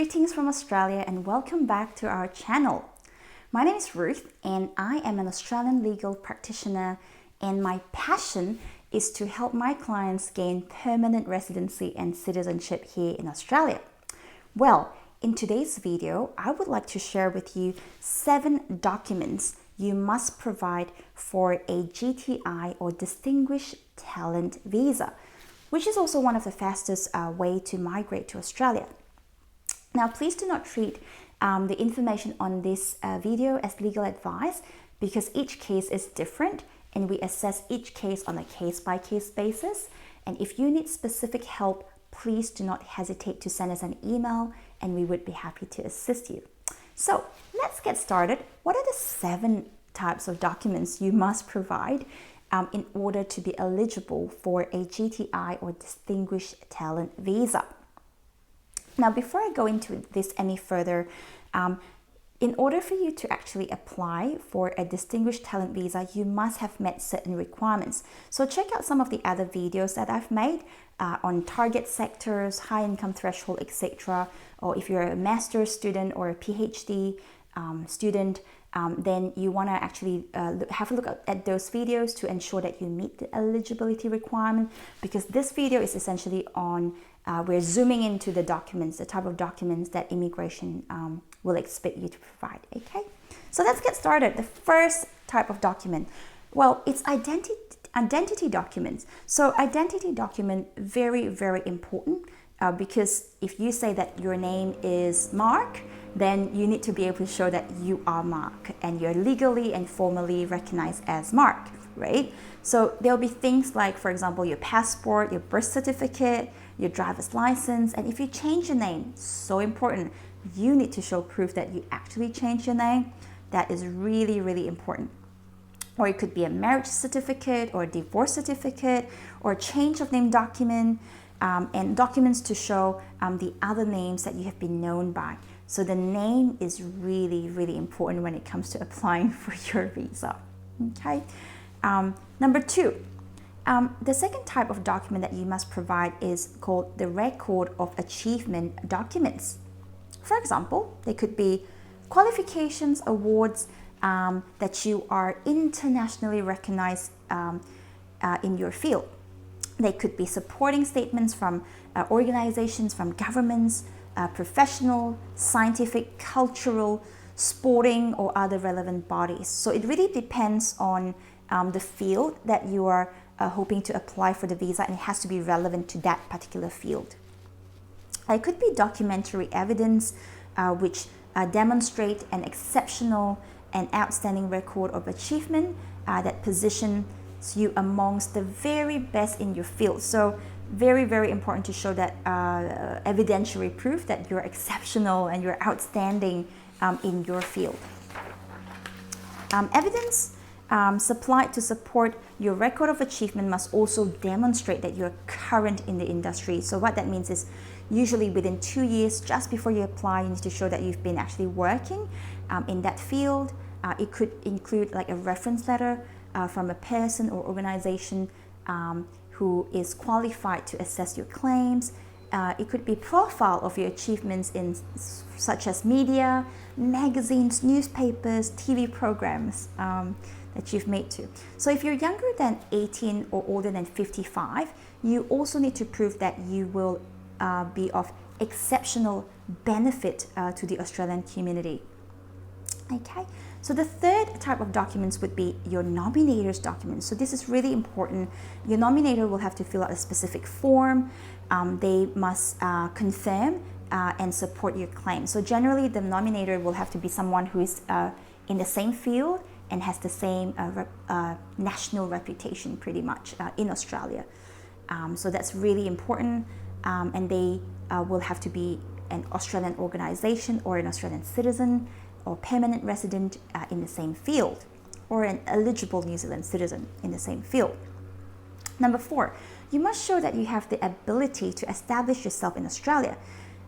Greetings from Australia and welcome back to our channel. My name is Ruth and I am an Australian legal practitioner, and my passion is to help my clients gain permanent residency and citizenship here in Australia. Well, in today's video, I would like to share with you 7 documents you must provide for a GTI or Distinguished Talent Visa, which is also one of the fastest way to migrate to Australia. Now, please do not treat the information on this video as legal advice, because each case is different and we assess each case on a case-by-case basis. And if you need specific help, please do not hesitate to send us an email and we would be happy to assist you. So let's get started. What are the 7 types of documents you must provide in order to be eligible for a GTI or Distinguished Talent Visa? Now, before I go into this any further, in order for you to actually apply for a Distinguished Talent Visa, you must have met certain requirements. So check out some of the other videos that I've made on target sectors, high income threshold, etc. Or if you're a master's student or a PhD student, then you want to actually have a look at those videos to ensure that you meet the eligibility requirement, because this video is essentially on we're zooming into the documents, the type of documents that immigration will expect you to provide. Okay, so let's get started. The first type of document, well, it's identity documents. So identity document, very, very important, because if you say that your name is Mark, then you need to be able to show that you are Mark and you're legally and formally recognized as Mark, right? So there'll be things like, for example, your passport, your birth certificate, your driver's license, and if you change your name, so important, you need to show proof that you actually changed your name. That is really, really important. Or it could be a marriage certificate or a divorce certificate or a change of name document, and documents to show the other names that you have been known by. So the name is really, really important when it comes to applying for your visa. Okay. Number 2, the second type of document that you must provide is called the Record of Achievement documents. For example, they could be qualifications, awards that you are internationally recognized in your field. They could be supporting statements from organizations, from governments, professional, scientific, cultural, sporting, or other relevant bodies. So it really depends on the field that you are hoping to apply for the visa, and it has to be relevant to that particular field. It could be documentary evidence which demonstrate an exceptional and outstanding record of achievement that positions you amongst the very best in your field. So very, very important to show that evidentiary proof that you're exceptional and you're outstanding in your field. Evidence supplied to support your record of achievement must also demonstrate that you're current in the industry. So what that means is usually within 2 years, just before you apply, you need to show that you've been actually working in that field. It could include like a reference letter from a person or organization who is qualified to assess your claims. It could be profile of your achievements in such as media, magazines, newspapers, TV programs that you've made to. So if you're younger than 18 or older than 55, you also need to prove that you will be of exceptional benefit to the Australian community. Okay, so the third type of documents would be your nominator's documents. So this is really important. Your nominator will have to fill out a specific form. They must confirm and support your claim. So generally, the nominator will have to be someone who is in the same field and has the same national reputation pretty much in Australia. So that's really important, and they will have to be an Australian organization or an Australian citizen or permanent resident in the same field, or an eligible New Zealand citizen in the same field. Number 4, you must show that you have the ability to establish yourself in Australia.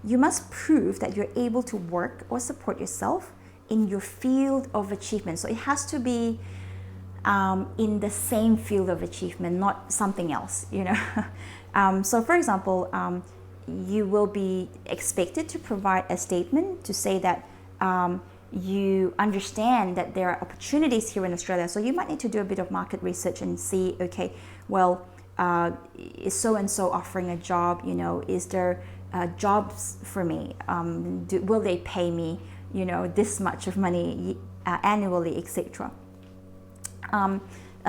You must prove that you're able to work or support yourself in your field of achievement. So it has to be in the same field of achievement, not something else, you know. So for example, you will be expected to provide a statement to say that you understand that there are opportunities here in Australia. So you might need to do a bit of market research and see, okay, well, is so-and-so offering a job? Is there jobs for me? Will they pay me, this much of money annually, etc.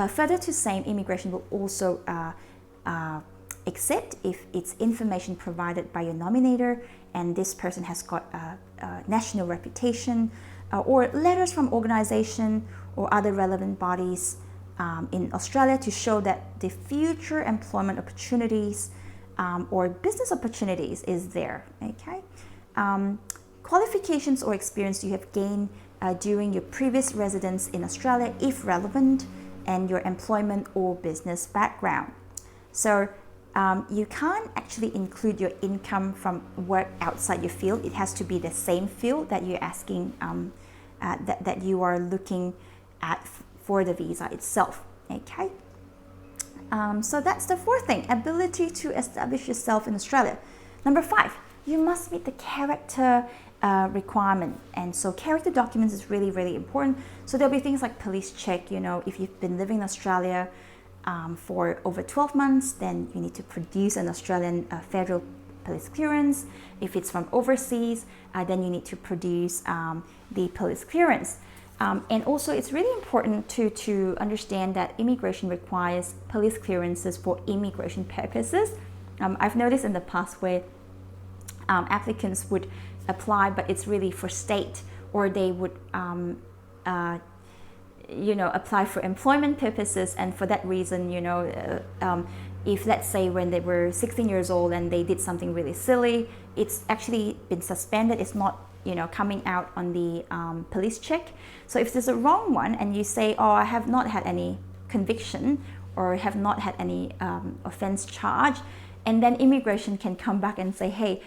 Further to same, immigration will also accept if it's information provided by your nominator and this person has got a national reputation, or letters from organization or other relevant bodies in Australia to show that the future employment opportunities or business opportunities is there. Okay, qualifications or experience you have gained during your previous residence in Australia, if relevant, and your employment or business background. So you can't actually include your income from work outside your field. It has to be the same field that you're asking, that you are looking at for the visa itself. Okay. So that's the fourth thing, ability to establish yourself in Australia. Number 5, you must meet the character requirement. And so character documents is really, really important. So there'll be things like police check, if you've been living in Australia for over 12 months, then you need to produce an Australian federal police clearance. If it's from overseas, then you need to produce the police clearance. And also it's really important to understand that immigration requires police clearances for immigration purposes. I've noticed in the past where applicants would apply, but it's really for state, or they would apply for employment purposes, and for that reason, if let's say when they were 16 years old and they did something really silly, it's actually been suspended. It's not coming out on the police check. So if there's a wrong one and you say, oh, I have not had any conviction or have not had any offense charge, and then immigration can come back and say, hey,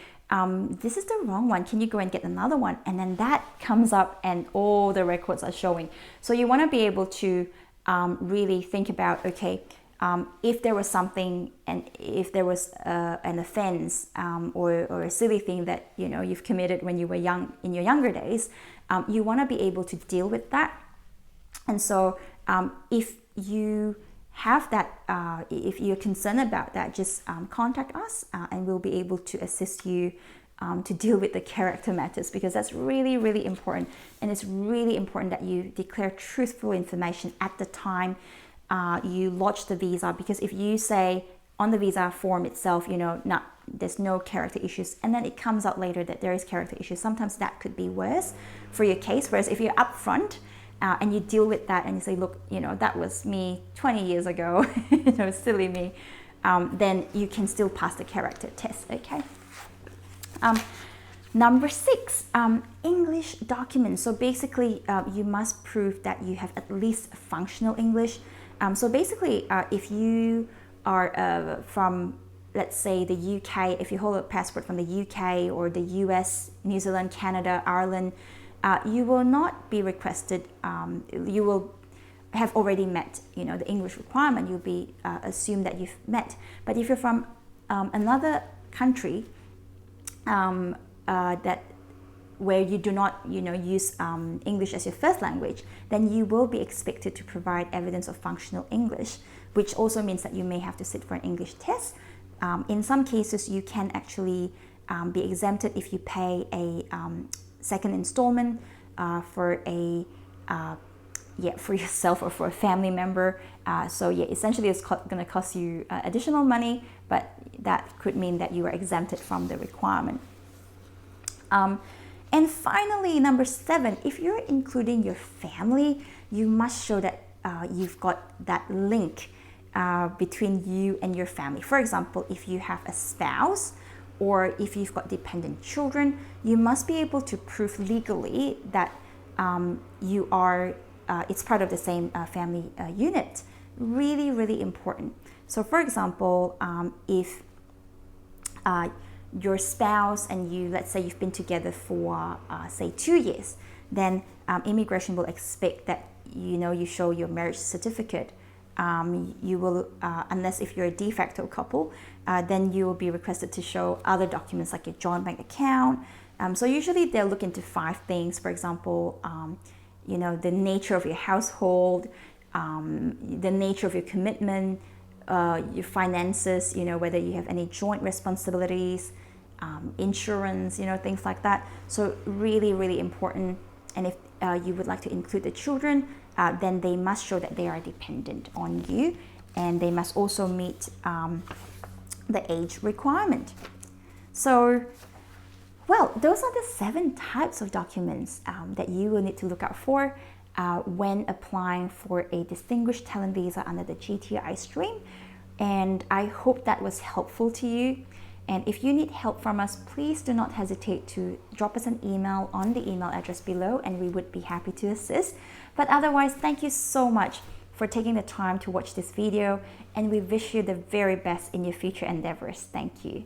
this is the wrong one, can you go and get another one? And then that comes up and all the records are showing. So you want to be able to really think about, okay, if there was something, and if there was an offense or a silly thing that you've committed when you were young, in your younger days, you want to be able to deal with that. And so if you have that, if you're concerned about that, just contact us and we'll be able to assist you to deal with the character matters, because that's really, really important. And it's really important that you declare truthful information at the time you lodge the visa, because if you say on the visa form itself, there's no character issues, and then it comes out later that there is character issues, sometimes that could be worse for your case. Whereas if you're upfront and you deal with that and you say, look, that was me 20 years ago, silly me, then you can still pass the character test, okay? Number 6, English documents. So basically, you must prove that you have at least functional English. So basically, if you are from, let's say, the UK, if you hold a passport from the UK or the US, New Zealand, Canada, Ireland, you will not be requested, you will have already met, the English requirement. You'll be assumed that you've met. But if you're from another country where you do not, use English as your first language, then you will be expected to provide evidence of functional English, which also means that you may have to sit for an English test. In some cases, you can actually be exempted if you pay a second installment for for yourself or for a family member. Essentially it's going to cost you additional money, but that could mean that you are exempted from the requirement. And finally, number 7, if you're including your family, you must show that you've got that link between you and your family. For example, if you have a spouse or if you've got dependent children, you must be able to prove legally that you are, it's part of the same family unit. Really, really important. So for example, if your spouse and you, let's say you've been together for say 2 years, then immigration will expect that you show your marriage certificate you will, unless if you're a de facto couple, then you will be requested to show other documents like your joint bank account. So usually they'll look into 5 things. For example, you know, the nature of your household, the nature of your commitment, your finances, you know, whether you have any joint responsibilities, insurance, you know, things like that. So really, really important. And if you would like to include the children, then they must show that they are dependent on you, and they must also meet the age requirement. So, well, those are the 7 types of documents that you will need to look out for when applying for a distinguished talent visa under the GTI stream. And I hope that was helpful to you. And if you need help from us, please do not hesitate to drop us an email on the email address below, and we would be happy to assist. But otherwise, thank you so much for taking the time to watch this video, and we wish you the very best in your future endeavors. Thank you.